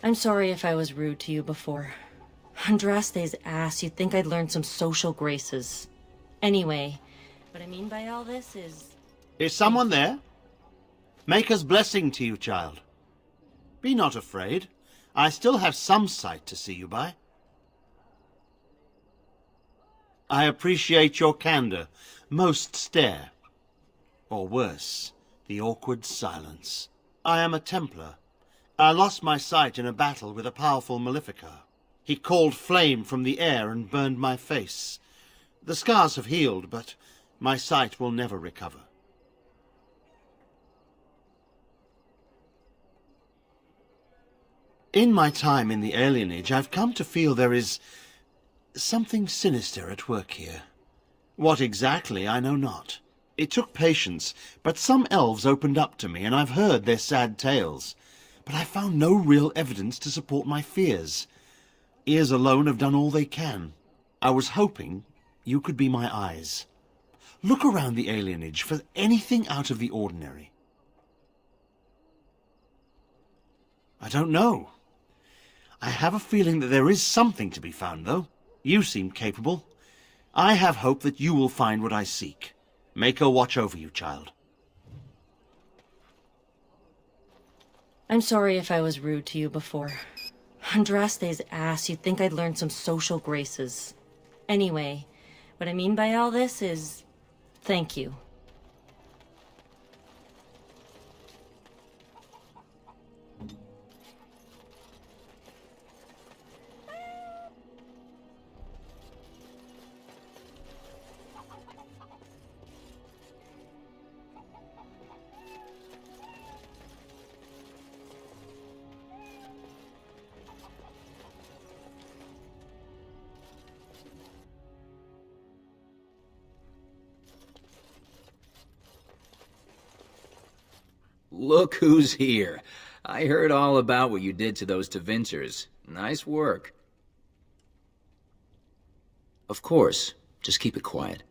I'm sorry if I was rude to you before. Andraste's ass, you'd think I'd learned some social graces. Anyway, what I mean by all this is... Is someone there? Maker's blessing to you, child. Be not afraid. I still have some sight to see you by. I appreciate your candor. Most stare. Or worse, the awkward silence. I am a Templar. I lost my sight in a battle with a powerful Maleficar. He called flame from the air and burned my face. The scars have healed, but my sight will never recover. In my time in the alienage, I've come to feel there is something sinister at work here. What exactly, I know not. It took patience, but some elves opened up to me, and I've heard their sad tales. But I found no real evidence to support my fears. Ears alone have done all they can. I was hoping you could be my eyes. Look around the alienage for anything out of the ordinary. I don't know. I have a feeling that there is something to be found, though. You seem capable. I have hope that you will find what I seek. Maker watch over you, child. I'm sorry if I was rude to you before. Andraste's ass, you'd think I'd learned some social graces. Anyway, what I mean by all this is... thank you. Look who's here. I heard all about what you did to those Tevinters. Nice work. Of course. Just keep it quiet.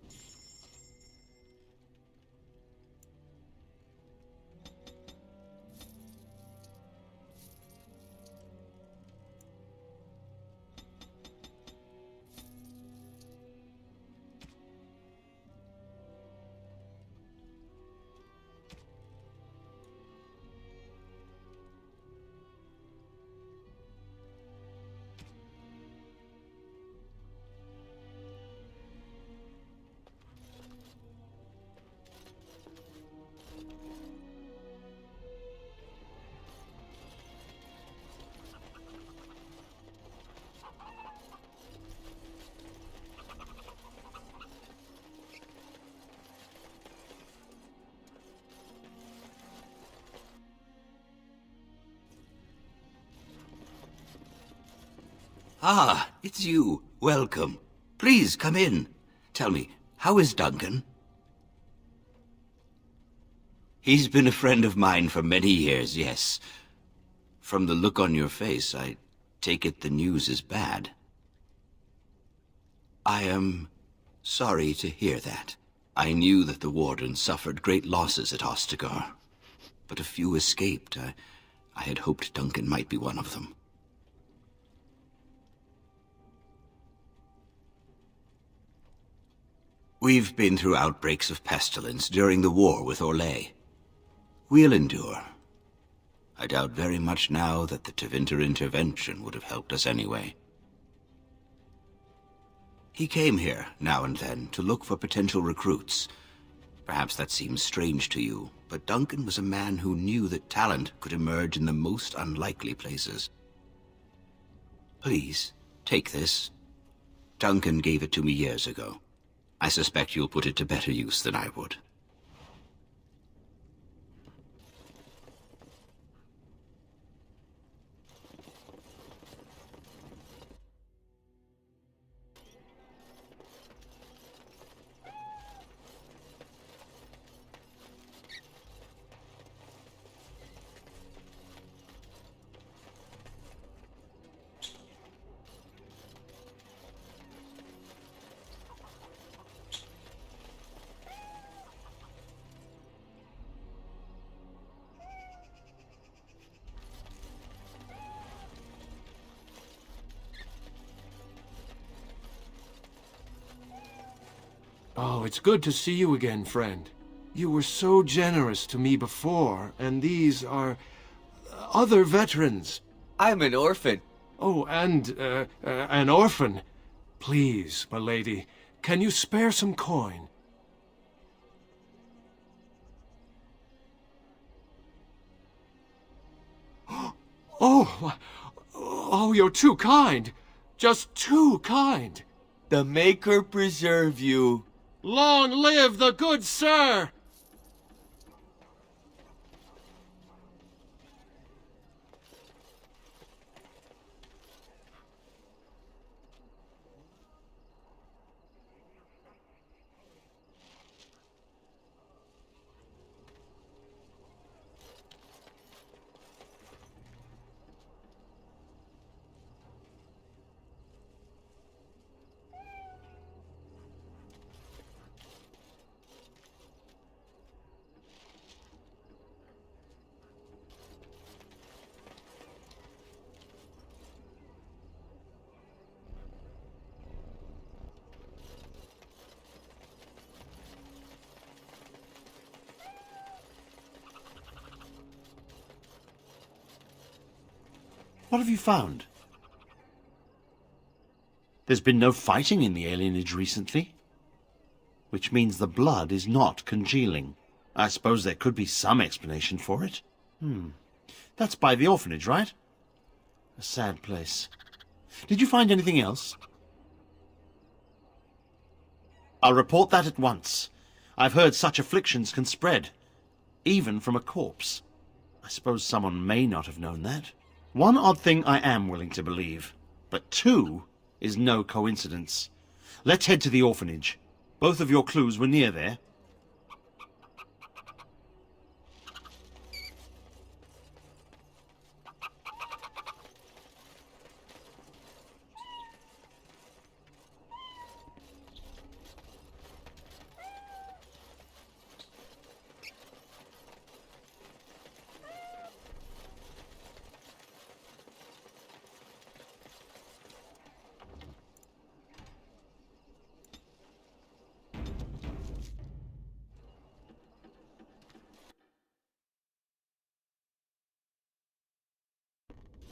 Ah, it's you. Welcome. Please, come in. Tell me, how is Duncan? He's been a friend of mine for many years, yes. From the look on your face, I take it the news is bad. I am sorry to hear that. I knew that the Warden suffered great losses at Ostagar, but a few escaped. I had hoped Duncan might be one of them. We've been through outbreaks of pestilence during the war with Orlais. We'll endure. I doubt very much now that the Tevinter intervention would have helped us anyway. He came here, now and then, to look for potential recruits. Perhaps that seems strange to you, but Duncan was a man who knew that talent could emerge in the most unlikely places. Please, take this. Duncan gave it to me years ago. I suspect you'll put it to better use than I would. Oh, it's good to see you again, friend. You were so generous to me before, and these are other veterans. I'm an orphan. Oh, and an orphan. Please, my lady, can you spare some coin? Oh, you're too kind. Just too kind. The Maker preserve you. Long live the good sir! What have you found? There's been no fighting in the alienage recently, which means the blood is not congealing. I suppose there could be some explanation for it. That's by the orphanage, right? A sad place. Did you find anything else? I'll report that at once. I've heard such afflictions can spread, even from a corpse. I suppose someone may not have known that. One odd thing I am willing to believe, but two is no coincidence. Let's head to the orphanage. Both of your clues were near there.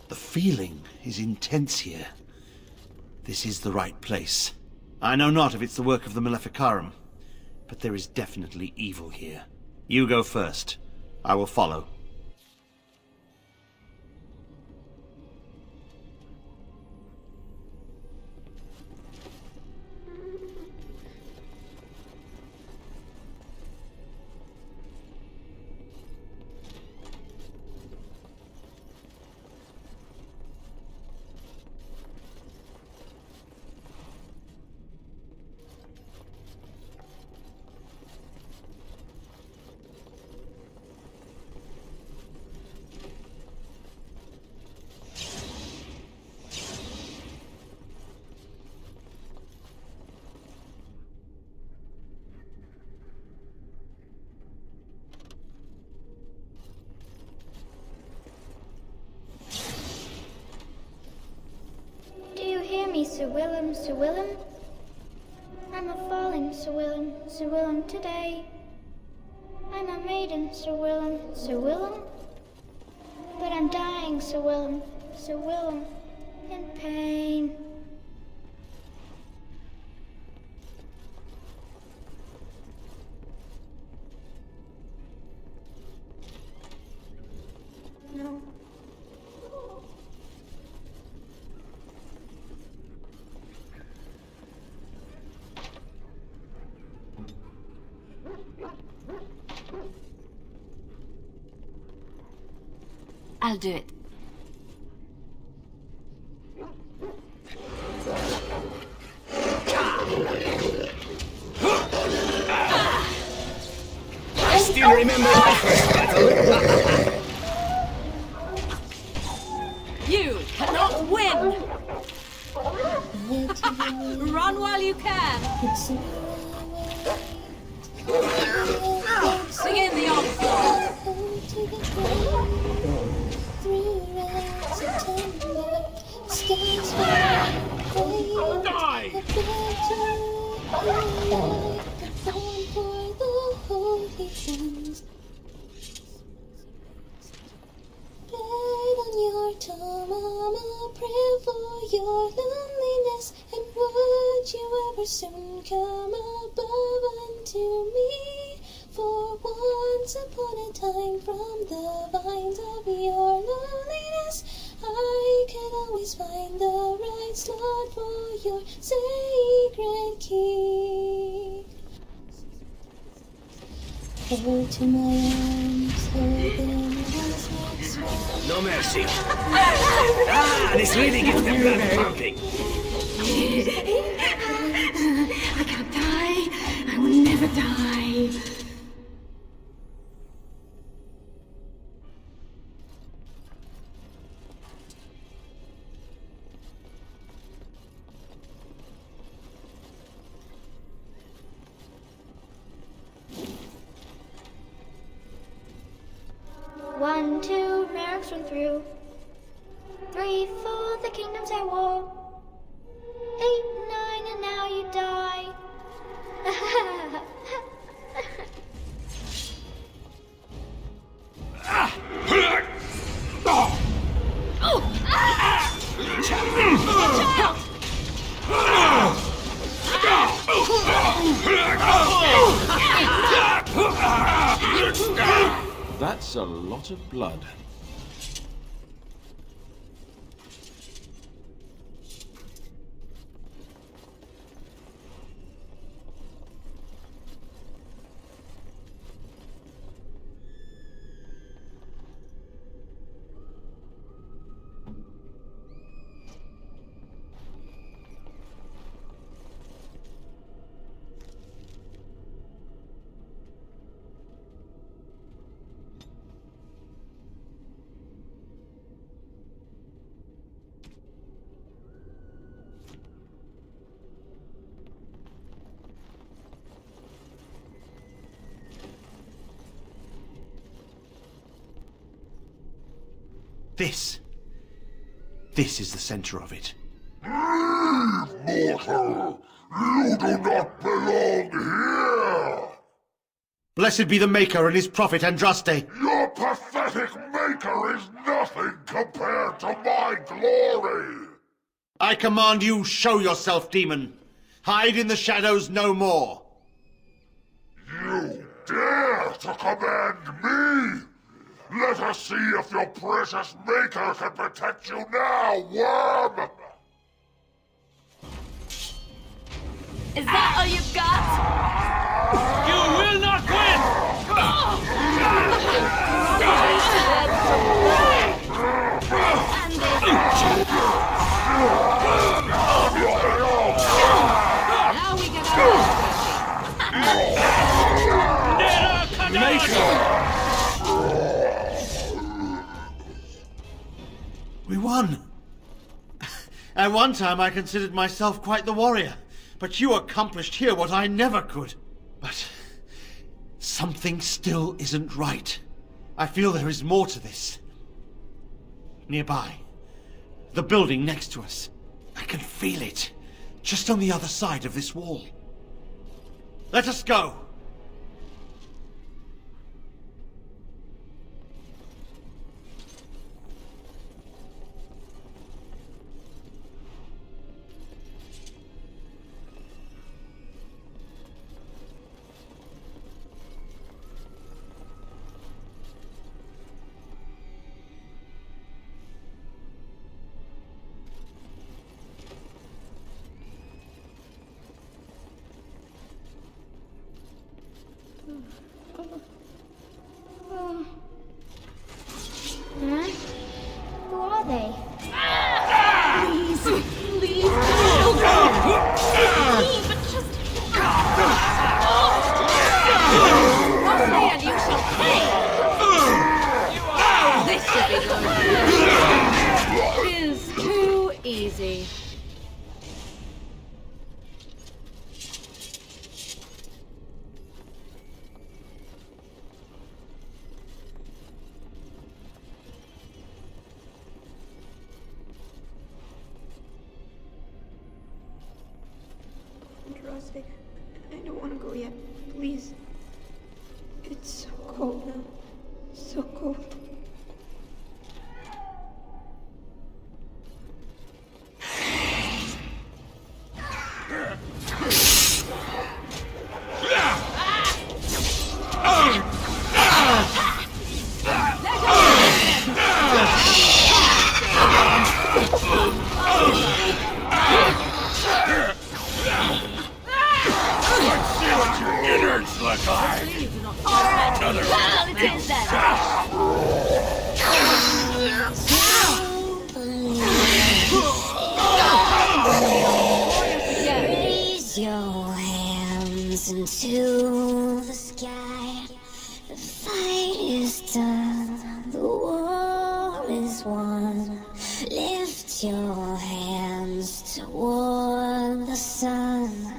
The feeling is intense here. This is the right place. I know not if it's the work of the Maleficarum, but there is definitely evil here. You go first. I will follow. Sir Willem, Sir Willem. I'm a falling, Sir Willem, Sir Willem today. I'm a maiden, Sir Willem, Sir Willem. But I'm dying, Sir Willem, Sir Willem, in pain. No. I'll do it. I still remember my first battle. You cannot win! Run while you can! Begin the onslaught! Die! your loneliness, and would you ever soon come above unto me? For once upon a time, from the vines of your loneliness, I could always find the right slot for your sacred key. Go to my arms, holding hands once more. No mercy. This really gets the blood pumping. I can't die. I will never die. One, two, mercs run through. 3, 4, the kingdoms I wore. 8, 9, and now you die. That's a lot of blood. This is the center of it. Mortal! You do not belong here! Blessed be the Maker and his prophet Andraste. Your pathetic maker is nothing compared to my glory! I command you, show yourself, demon. Hide in the shadows no more. You dare to command me? Let us see if your precious maker can protect you now, worm! Is that all you've got? You will not win! Now we get We won. At one time I considered myself quite the warrior, but you accomplished here what I never could. But something still isn't right. I feel there is more to this. Nearby, the building next to us. I can feel it, just on the other side of this wall. Let us go. Huh? Who are they? Please, please, don't go. But just... Roughly, and you shall pay. This should be good. Is too easy. Andraste, I don't want to go yet. Please. It's so cold now. So cold. Raise your hands into the sky. The fight is done. The war is won. Lift your hands toward the sun.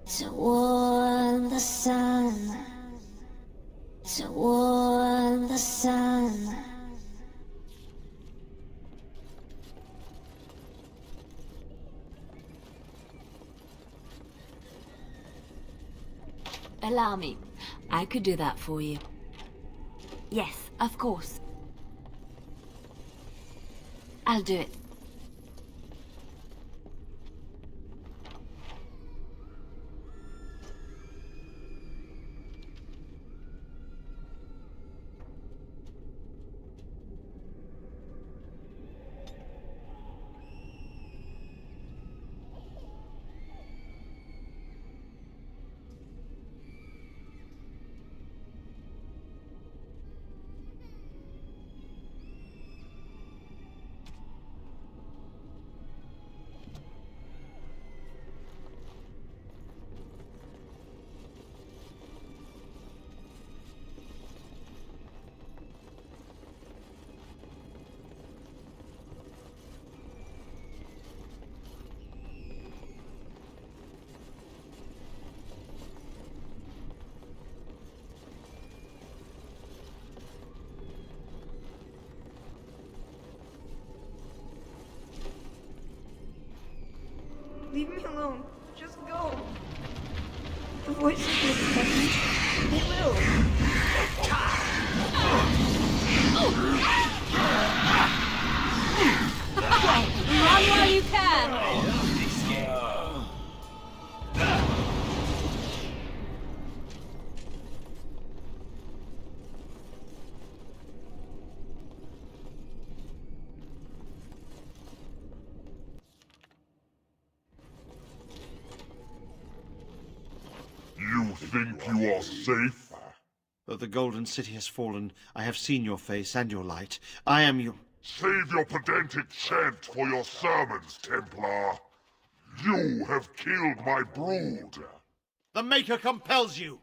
Toward the sun. Toward the sun. Allow me. I could do that for you. Yes, of course. I'll do it. Leave me alone. Just go. The voices will protect me. They will. Run while you can! You think you are safe? Though the Golden City has fallen, I have seen your face and your light. I am your... Save your pedantic chant for your sermons, Templar. You have killed my brood. The Maker compels you!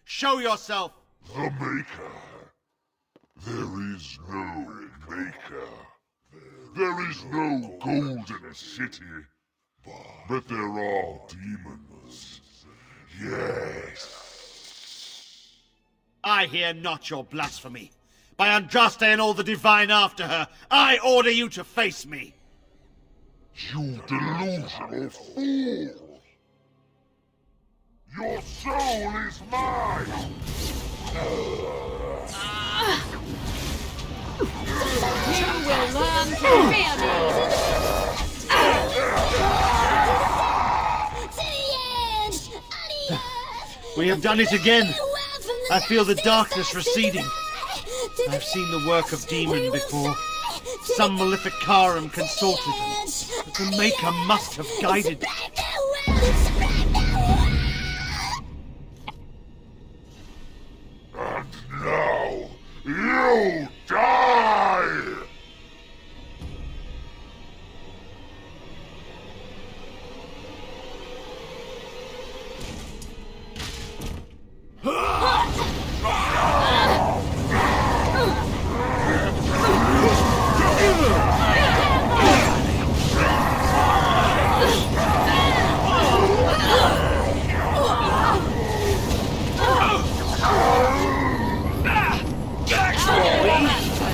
Show yourself! The Maker? There is no Maker. There is no Golden City. But there are demons. Yes. I hear not your blasphemy. By Andraste and all the divine after her, I order you to face me! You delusional fool! Your soul is mine! You will learn to fear me! We have done it again! I feel the darkness receding. I've seen the work of demon before. Some Maleficarum consulted them. But the Maker must have guided them. And now, you die!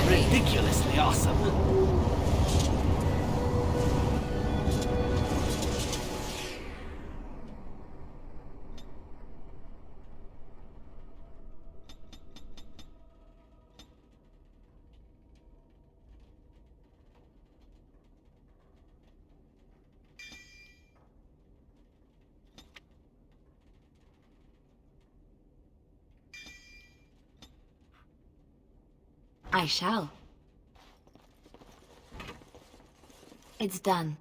Ridiculously awesome. I shall. It's done.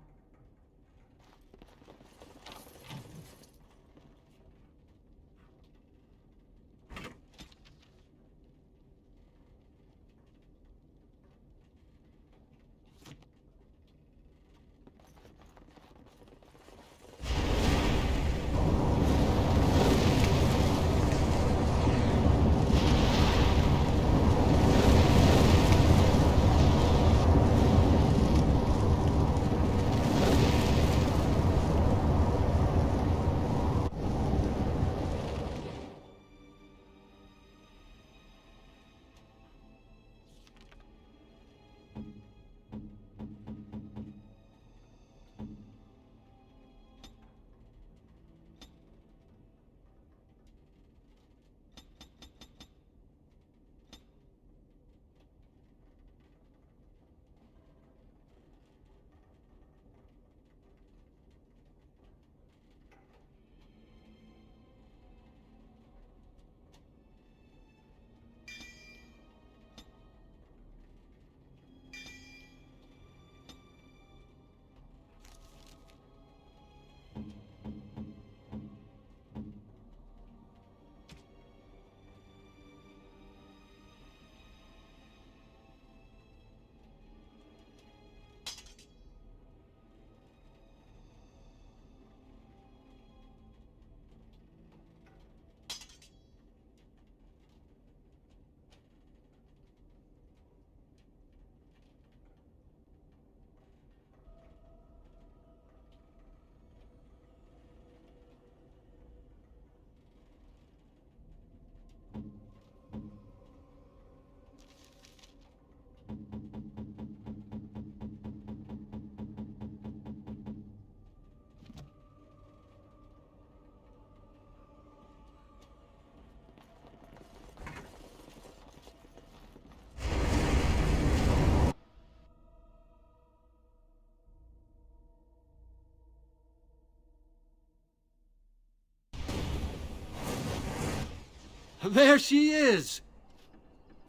There she is!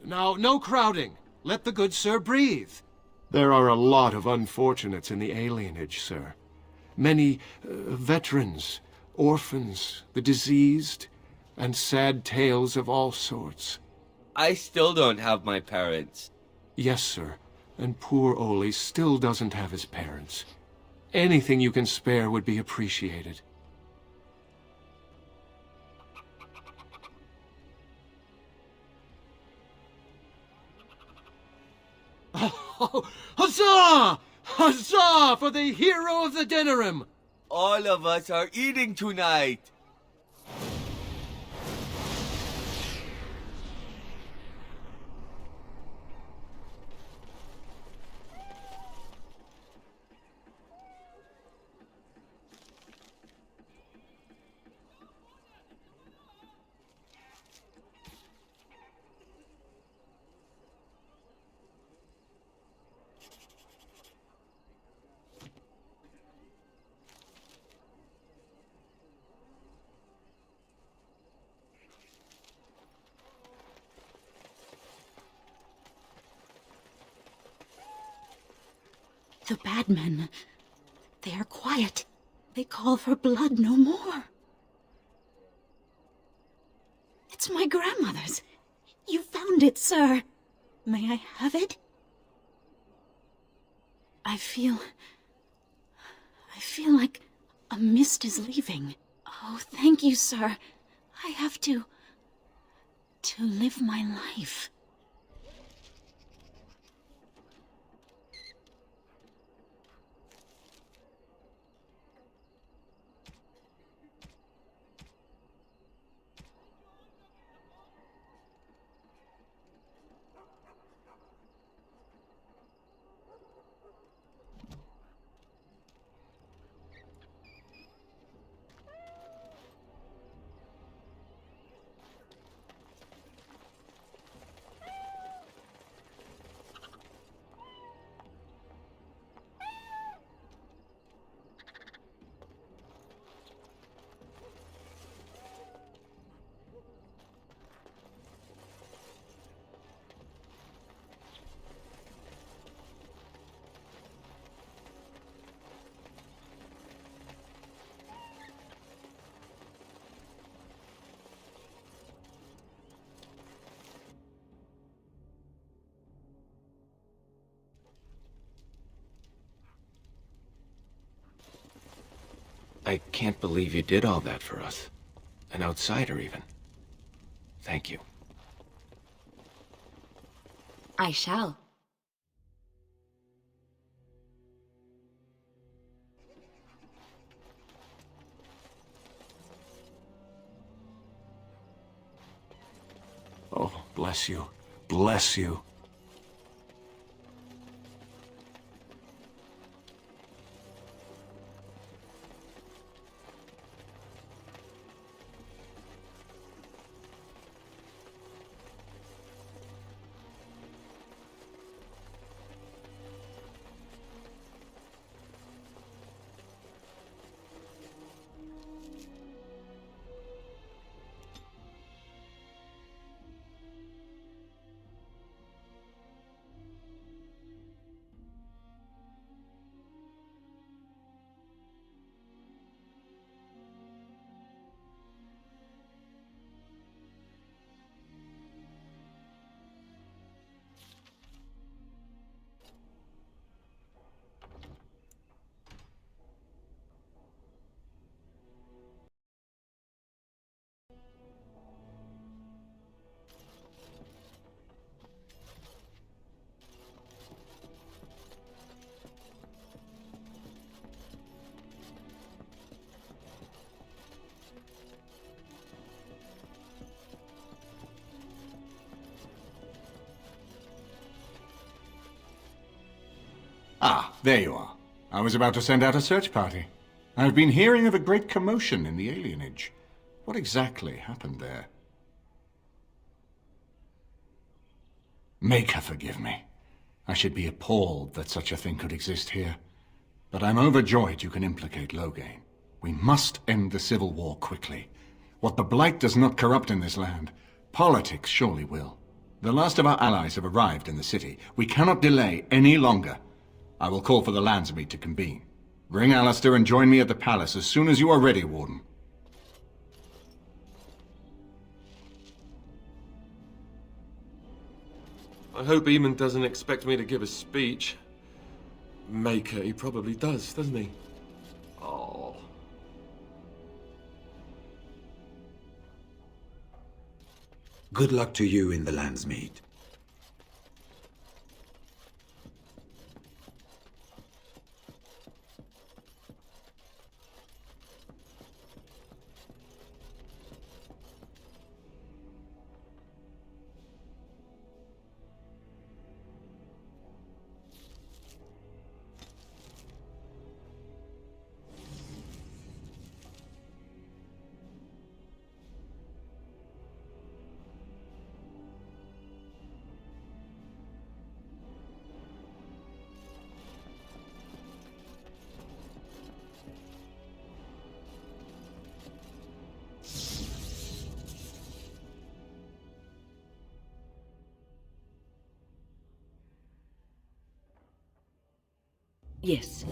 Now, no crowding. Let the good sir breathe. There are a lot of unfortunates in the alienage, sir. Many veterans, orphans, the diseased, and sad tales of all sorts. I still don't have my parents. Yes, sir. And poor Oli still doesn't have his parents. Anything you can spare would be appreciated. Oh, huzzah! Huzzah for the hero of the Denerim! All of us are eating tonight. The bad men, they are quiet. They call for blood no more. It's my grandmother's. You found it, sir. May I have it? I feel like a mist is leaving. Oh, thank you, sir. I have to live my life. I can't believe you did all that for us. An outsider, even. Thank you. I shall. Oh, bless you. Bless you. Ah, there you are. I was about to send out a search party. I've been hearing of a great commotion in the alienage. What exactly happened there? Make her forgive me. I should be appalled that such a thing could exist here. But I'm overjoyed you can implicate Loghain. We must end the civil war quickly. What the Blight does not corrupt in this land, Politics surely will. The last of our allies have arrived in the city. We cannot delay any longer. I will call for the Landsmeet to convene. Bring Alistair and join me at the palace as soon as you are ready, Warden. I hope Eamon doesn't expect me to give a speech. Maker, he probably does, doesn't he? Oh. Good luck to you in the Landsmeet. Yes.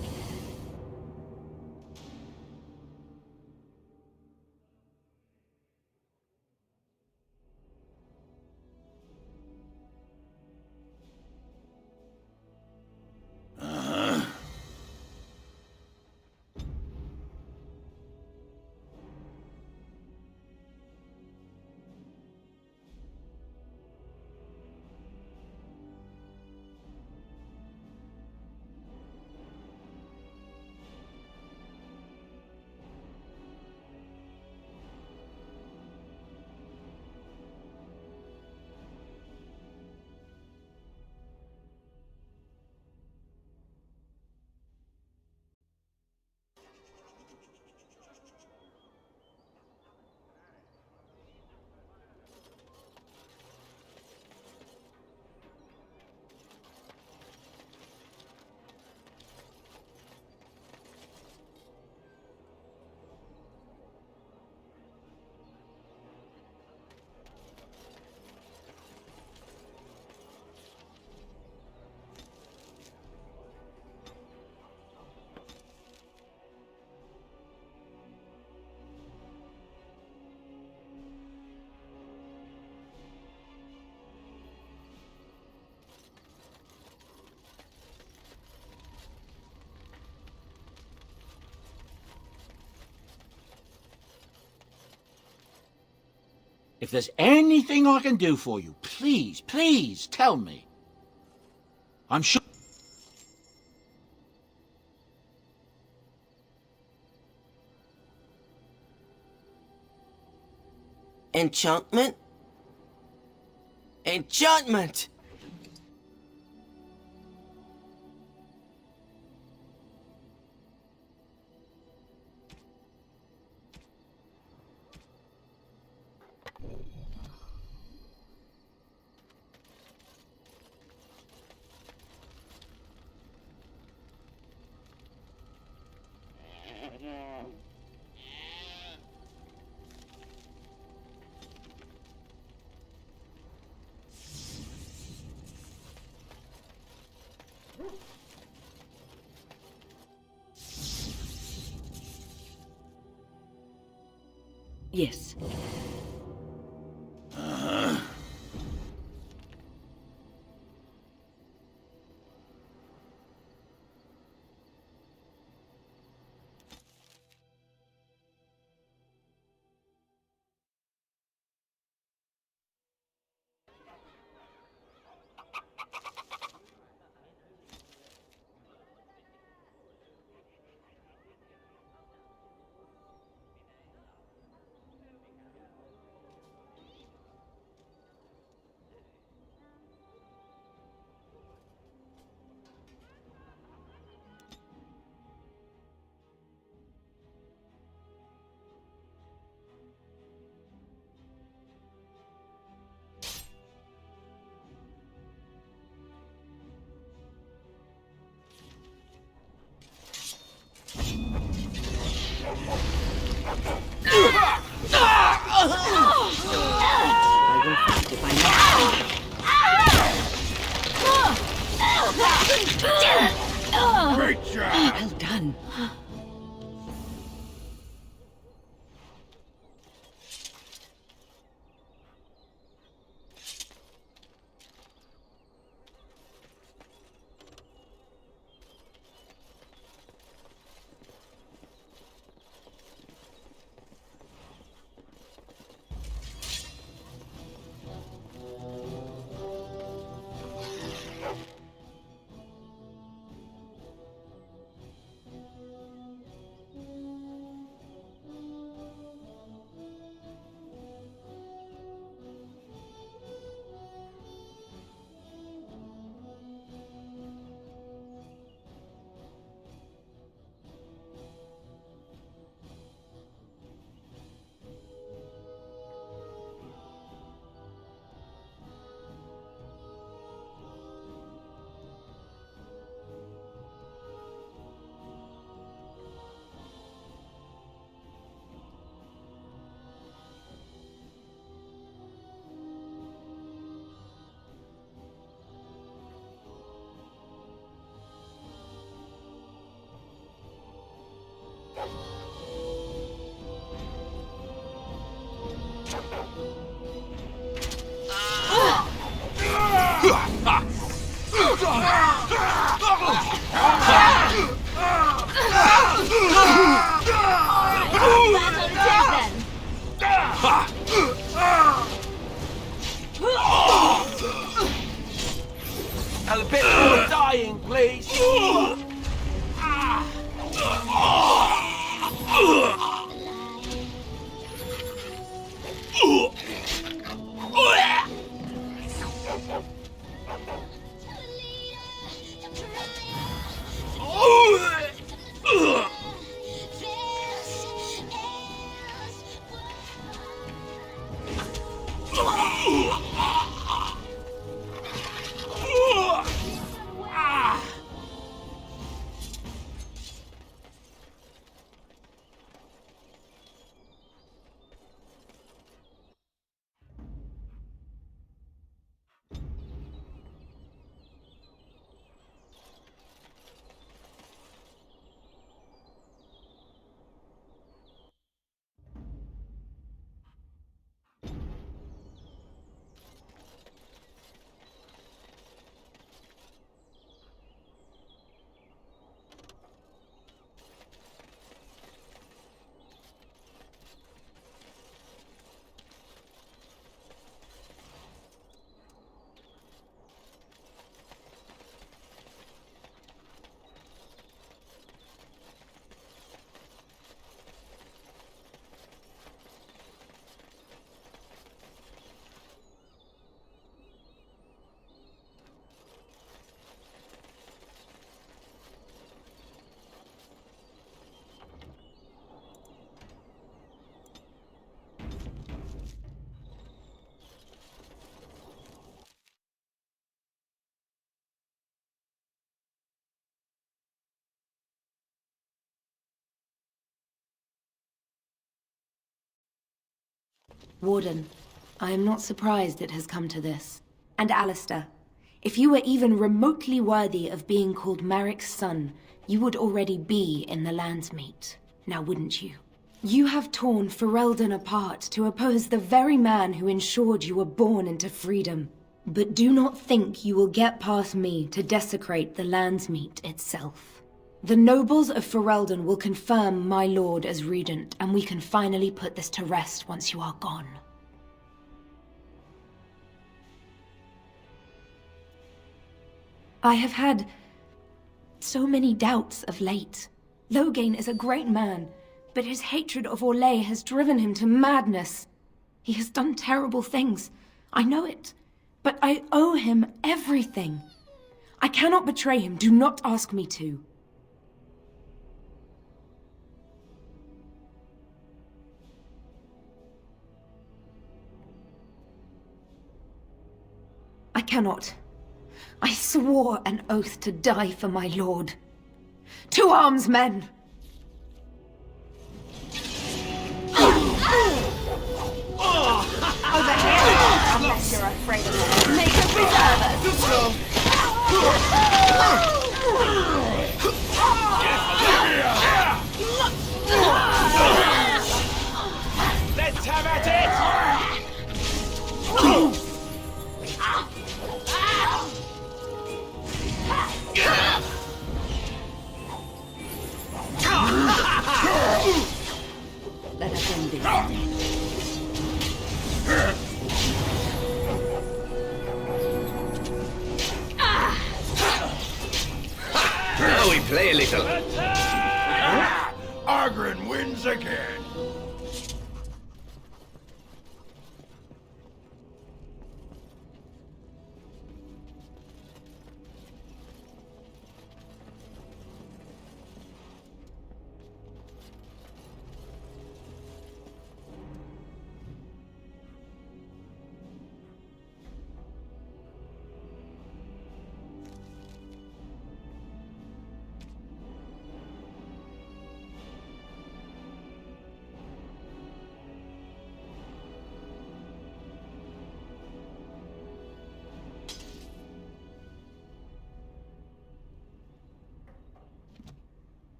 If there's anything I can do for you, please, please tell me. I'm sure... Enchantment? Enchantment! Yes. creature! Well done. A bit more dying, please. Warden, I am not surprised it has come to this. And Alistair, if you were even remotely worthy of being called Marik's son, you would already be in the Landsmeet, now wouldn't you? You have torn Ferelden apart to oppose the very man who ensured you were born into freedom. But do not think you will get past me to desecrate the Landsmeet itself. The nobles of Ferelden will confirm my lord as regent, and we can finally put this to rest once you are gone. I have had so many doubts of late. Loghain is a great man, but his hatred of Orlais has driven him to madness. He has done terrible things, I know it, but I owe him everything. I cannot betray him, do not ask me to. I cannot. I swore an oath to die for my lord. To arms, men! Over here! Unless you're afraid of it. Make a preserve us! Let us end this. Now we play a little. Argren wins again.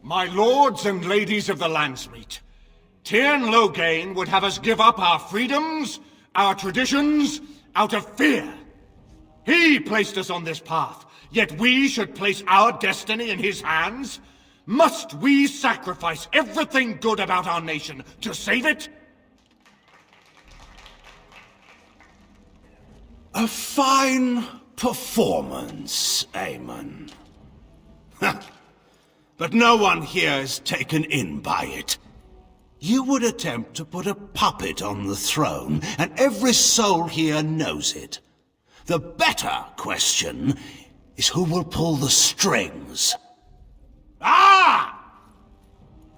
My lords and ladies of the Landsmeet, Tiernan Loghain would have us give up our freedoms, our traditions, out of fear. He placed us on this path, yet we should place our destiny in his hands? Must we sacrifice everything good about our nation to save it? A fine performance, Aemon. But no one here is taken in by it. You would attempt to put a puppet on the throne, and every soul here knows it. The better question is who will pull the strings. Ah!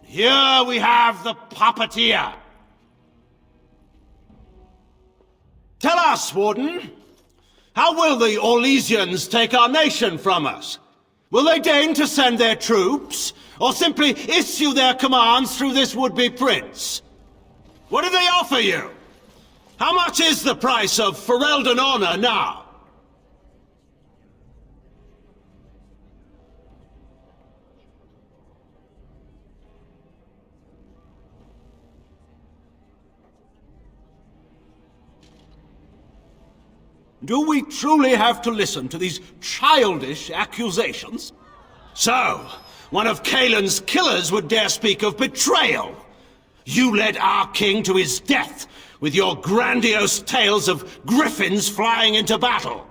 Here we have the puppeteer. Tell us, Warden, how will the Orlesians take our nation from us? Will they deign to send their troops, or simply issue their commands through this would-be prince? What do they offer you? How much is the price of Ferelden honor now? Do we truly have to listen to these childish accusations? So, one of Cailan's killers would dare speak of betrayal. You led our king to his death with your grandiose tales of griffins flying into battle.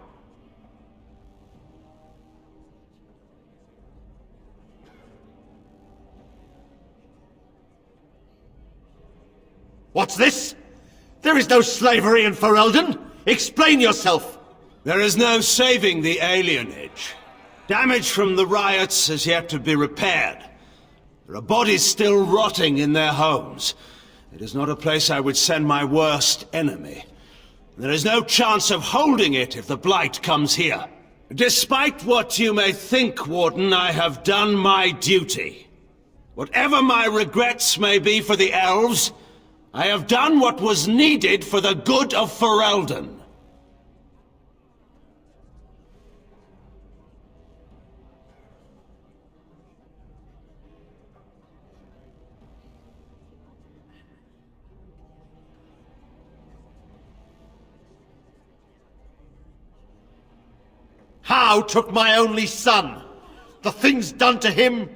What's this? There is no slavery in Ferelden! Explain yourself! There is no saving the alienage. Damage from the riots has yet to be repaired. There are bodies still rotting in their homes. It is not a place I would send my worst enemy. There is no chance of holding it if the Blight comes here. Despite what you may think, Warden, I have done my duty. Whatever my regrets may be for the elves, I have done what was needed for the good of Ferelden. How took my only son? The things done to him?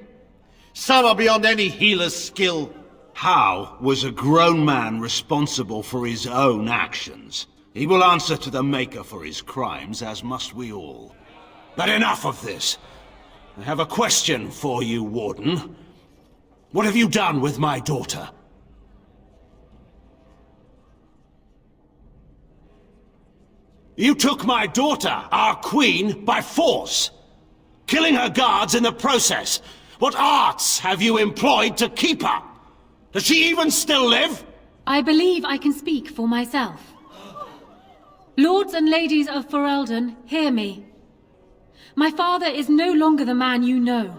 Some are beyond any healer's skill. How was a grown man responsible for his own actions? He will answer to the Maker for his crimes, as must we all. But enough of this. I have a question for you, Warden. What have you done with my daughter? You took my daughter, our queen, by force, killing her guards in the process. What arts have you employed to keep her? Does she even still live? I believe I can speak for myself. Lords and ladies of Ferelden, hear me. My father is no longer the man you know.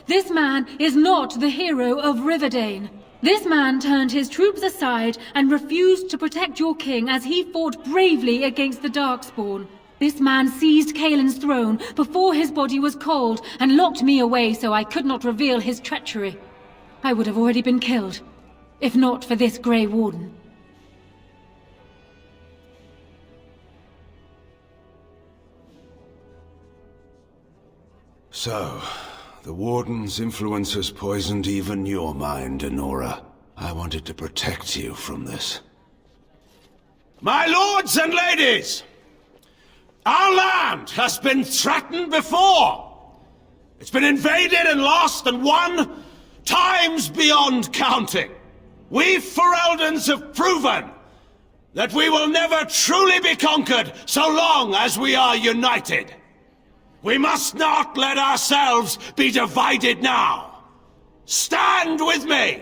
This man is not the hero of Riverdane. This man turned his troops aside and refused to protect your king as he fought bravely against the Darkspawn. This man seized Kaelin's throne before his body was cold and locked me away so I could not reveal his treachery. I would have already been killed, if not for this Grey Warden. So, the Warden's influence has poisoned even your mind, Enora. I wanted to protect you from this. My lords and ladies! Our land has been threatened before! It's been invaded and lost and won times beyond counting. We Fereldans have proven that we will never truly be conquered so long as we are united. We must not let ourselves be divided now. Stand with me,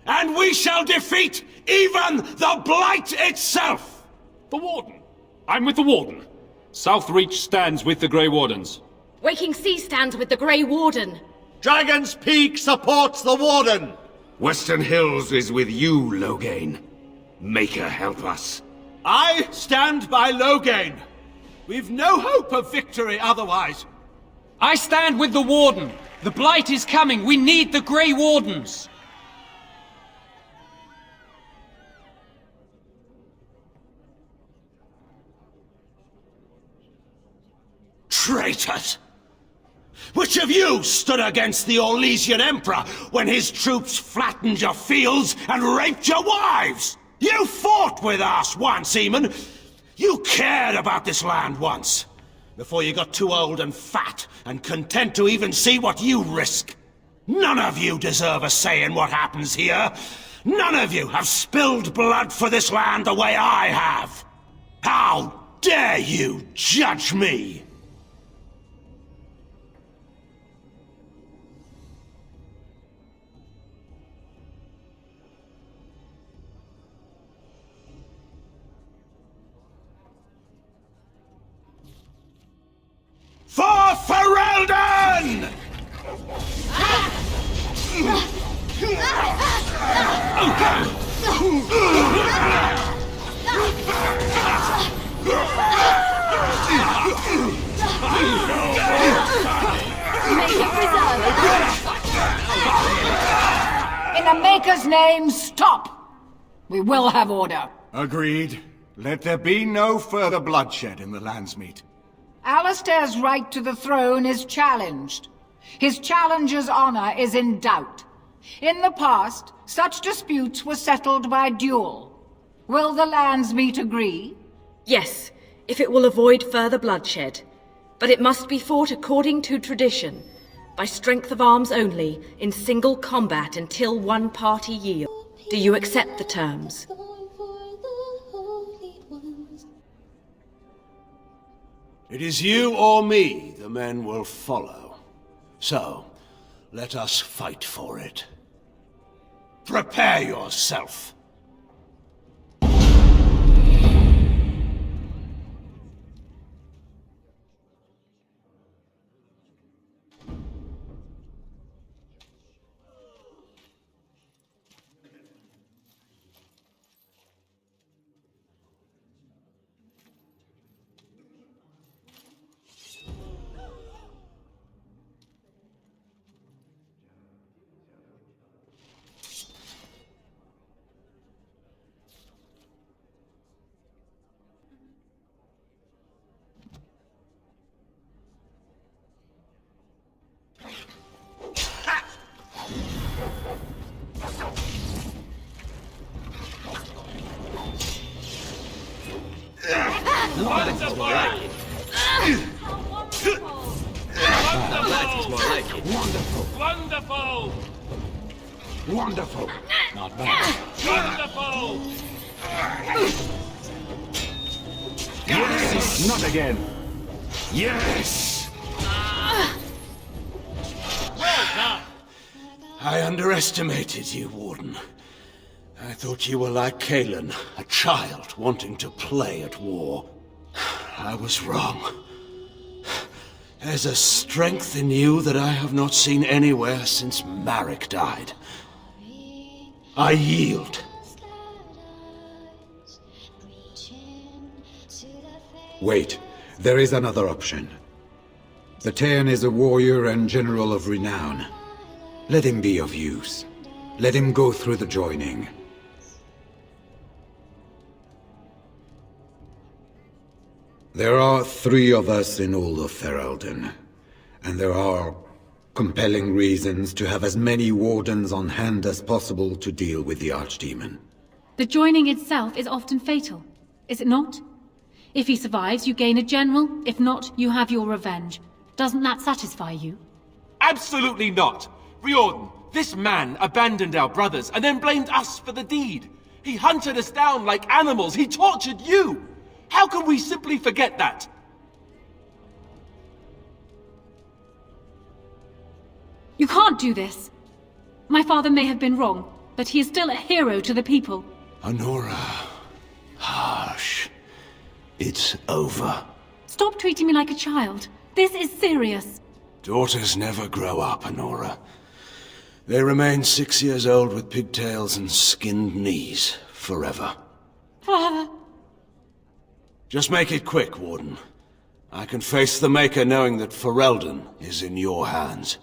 and we shall defeat even the Blight itself! The Warden. I'm with the Warden. Southreach stands with the Grey Wardens. Waking Sea stands with the Grey Warden. Dragon's Peak supports the Warden! Western Hills is with you, Loghain. Maker help us. I stand by Loghain. We've no hope of victory otherwise. I stand with the Warden. The Blight is coming. We need the Grey Wardens. Traitors! Which of you stood against the Orlesian Emperor when his troops flattened your fields and raped your wives? You fought with us once, Eamon. You cared about this land once, before you got too old and fat and content to even see what you risk. None of you deserve a say in what happens here. None of you have spilled blood for this land the way I have. How dare you judge me? For Ferelden! In the Maker's name, stop! We will have order. Agreed. Let there be no further bloodshed in the Landsmeet. Alistair's right to the throne is challenged. His challenger's honor is in doubt. In the past, such disputes were settled by duel. Will the Landsmeet agree? Yes, if it will avoid further bloodshed. But it must be fought according to tradition, by strength of arms only, in single combat until one party yields. Do you accept the terms? It is you or me the men will follow. So, let us fight for it. Prepare yourself. Wonderful! Wonderful! Not bad. Wonderful! Yes! Not again! Yes! Well done! I underestimated you, Warden. I thought you were like Kalen, a child wanting to play at war. I was wrong. There's a strength in you that I have not seen anywhere since Marek died. I yield. Wait, there is another option. The Teyrn is a warrior and general of renown. Let him be of use. Let him go through the joining. There are 3 of us in all of Ferelden, and there are compelling reasons to have as many wardens on hand as possible to deal with the Archdemon. The joining itself is often fatal, is it not? If he survives, you gain a general. If not, you have your revenge. Doesn't that satisfy you? Absolutely not! Riordan, this man abandoned our brothers and then blamed us for the deed. He hunted us down like animals. He tortured you! How can we simply forget that? You can't do this. My father may have been wrong, but he is still a hero to the people. Anora. Harsh. It's over. Stop treating me like a child. This is serious. Daughters never grow up, Anora. They remain 6 years old with pigtails and skinned knees forever. Father. Just make it quick, Warden. I can face the Maker knowing that Ferelden is in your hands.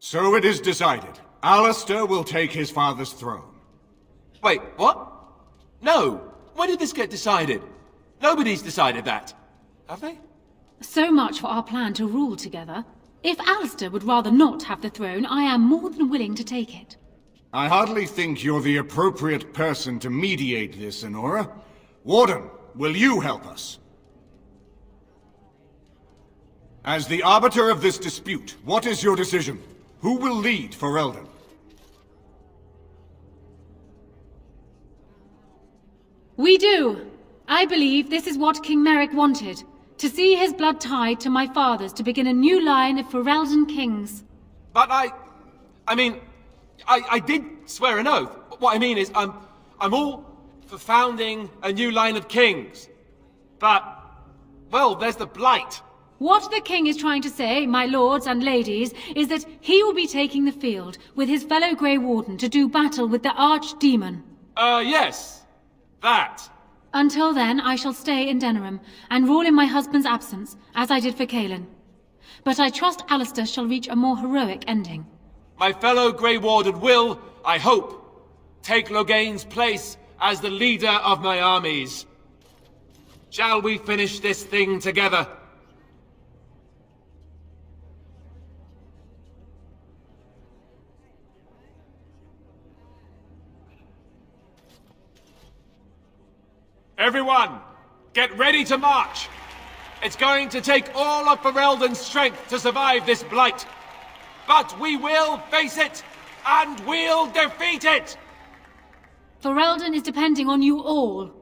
So it is decided. Alistair will take his father's throne. Wait, what? No! When did this get decided? Nobody's decided that. Have they? So much for our plan to rule together. If Alistair would rather not have the throne, I am more than willing to take it. I hardly think you're the appropriate person to mediate this, Anora. Warden, will you help us? As the arbiter of this dispute, what is your decision? Who will lead Ferelden? We do. I believe this is what King Merrick wanted. To see his blood tied to my father's to begin a new line of Ferelden kings. But I mean, I did swear an oath. What I mean is, I'm all for founding a new line of kings. But, well, there's the Blight. What the king is trying to say, my lords and ladies, is that he will be taking the field with his fellow Grey Warden to do battle with the Archdemon. Yes. That. Until then, I shall stay in Denerim and rule in my husband's absence, as I did for Kalen. But I trust Alistair shall reach a more heroic ending. My fellow Grey Warden will, I hope, take Loghain's place as the leader of my armies. Shall we finish this thing together? Everyone, get ready to march! It's going to take all of Ferelden's strength to survive this blight. But we will face it, and we'll defeat it! Ferelden is depending on you all.